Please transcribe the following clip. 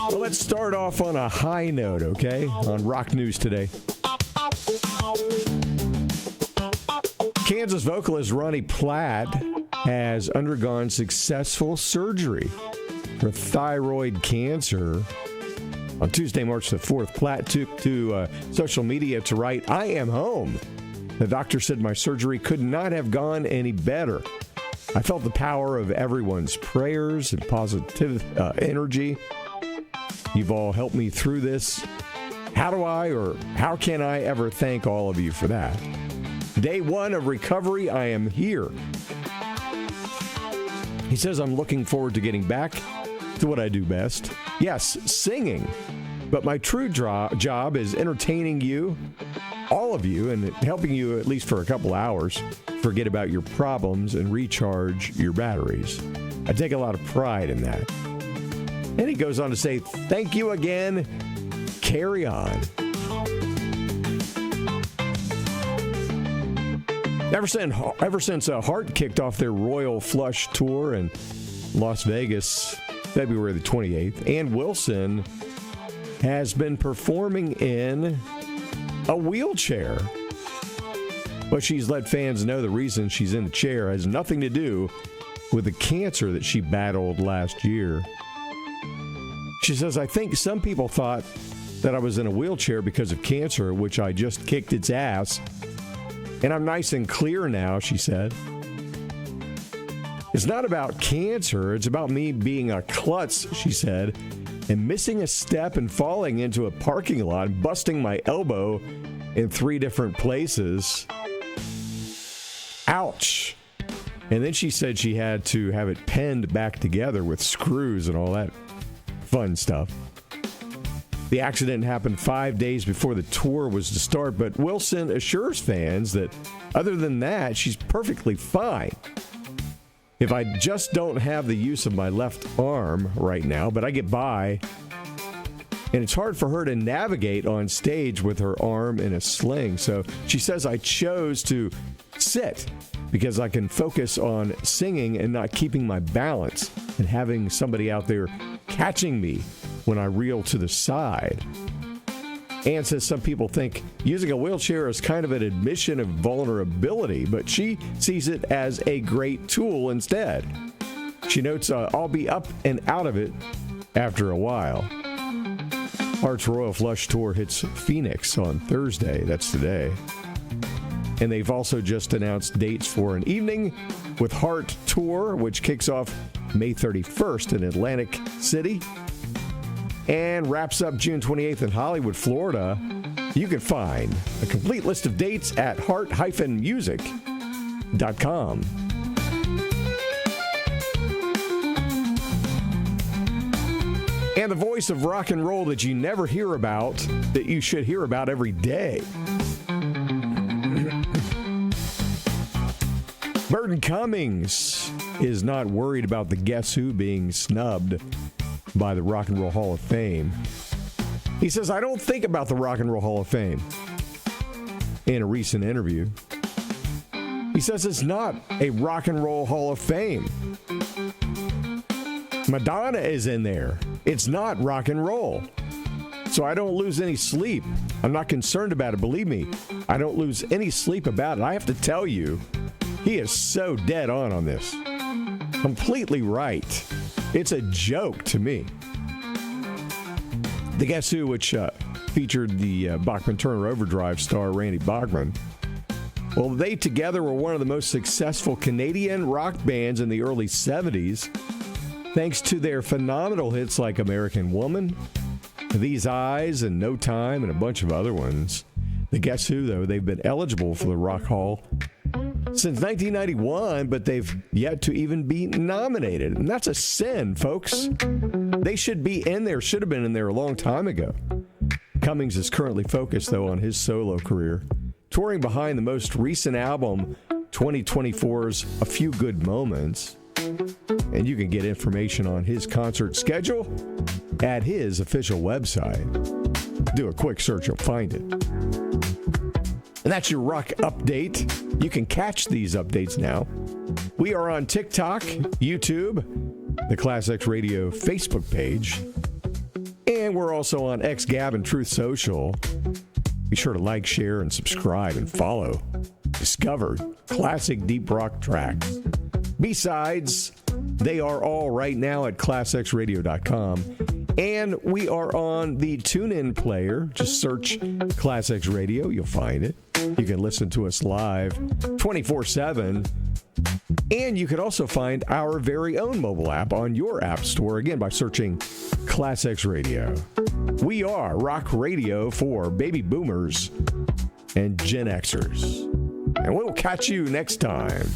Well, let's start off on a high note, okay? On Rock News today. Kansas vocalist Ronnie Platt has undergone successful surgery for thyroid cancer. On Tuesday, March the 4th, Platt took to social media to write, "I am home. The doctor said my surgery could not have gone any better. I felt the power of everyone's prayers and positive energy. You've all helped me through this. How can I ever thank all of you for that? Day one of recovery, I am here." He says, "I'm looking forward to getting back to what I do best. Yes, singing. But my true job is entertaining you, all of you, and helping you at least for a couple hours forget about your problems and recharge your batteries. I take a lot of pride in that." And he goes on to say, "Thank you again. Carry on." Ever since Heart kicked off their Royal Flush tour in Las Vegas, February the 28th, Ann Wilson has been performing in a wheelchair. But she's let fans know the reason she's in the chair has nothing to do with the cancer that she battled last year. She says, "I think some people thought that I was in a wheelchair because of cancer, which I just kicked its ass. And I'm nice and clear now," she said. "It's not about cancer. It's about me being a klutz," she said, "and missing a step and falling into a parking lot and busting my elbow in 3 different places. Ouch." And then she said she had to have it pinned back together with screws and all that fun stuff. The accident happened 5 days before the tour was to start, but Wilson assures fans that other than that, she's perfectly fine. "If I just don't have the use of my left arm right now, but I get by. And it's hard for her to navigate on stage with her arm in a sling." So she says, "I chose to sit because I can focus on singing and not keeping my balance and having somebody out there catching me when I reel to the side." Ann says some people think using a wheelchair is kind of an admission of vulnerability, but she sees it as a great tool instead. She notes, "I'll be up and out of it after a while." Heart's Royal Flush Tour hits Phoenix on Thursday. That's today. And they've also just announced dates for an Evening with Heart tour, which kicks off May 31st in Atlantic City and wraps up June 28th in Hollywood, Florida. You can find a complete list of dates at heart-music.com. And the voice of rock and roll that you never hear about, that you should hear about every day. Burton Cummings is not worried about the Guess Who being snubbed by the Rock and Roll Hall of Fame. He says, "I don't think about the Rock and Roll Hall of Fame." In a recent interview, he says it's not a Rock and Roll Hall of Fame. Madonna is in there. It's not rock and roll. So I don't lose any sleep. I'm not concerned about it. Believe me, I don't lose any sleep about it. I have to tell you, he is so dead on this. Completely right. It's a joke to me. The Guess Who, which featured the Bachman-Turner Overdrive star Randy Bachman, well, they together were one of the most successful Canadian rock bands in the early 70s, thanks to their phenomenal hits like American Woman, These Eyes, and No Time, and a bunch of other ones. The Guess Who, though, they've been eligible for the Rock Hall since 1991, but they've yet to even be nominated. And that's a sin, folks. They should be in there, should have been in there a long time ago. Cummings is currently focused, though, on his solo career, touring behind the most recent album, 2024's A Few Good Moments. And you can get information on his concert schedule at his official website. Do a quick search, you'll find it. And that's your rock update. You can catch these updates now. We are on TikTok, YouTube, the ClassX Radio Facebook page, and we're also on XGab and Truth Social. Be sure to like, share, and subscribe and follow. Discover classic deep rock tracks. B-sides, they are all right now at ClassXradio.com. And we are on the TuneIn player. Just search ClassX Radio. You'll find it. You can listen to us live 24/7. And you can also find our very own mobile app on your app store, again, by searching ClassX Radio. We are rock radio for baby boomers and Gen Xers. And we'll catch you next time.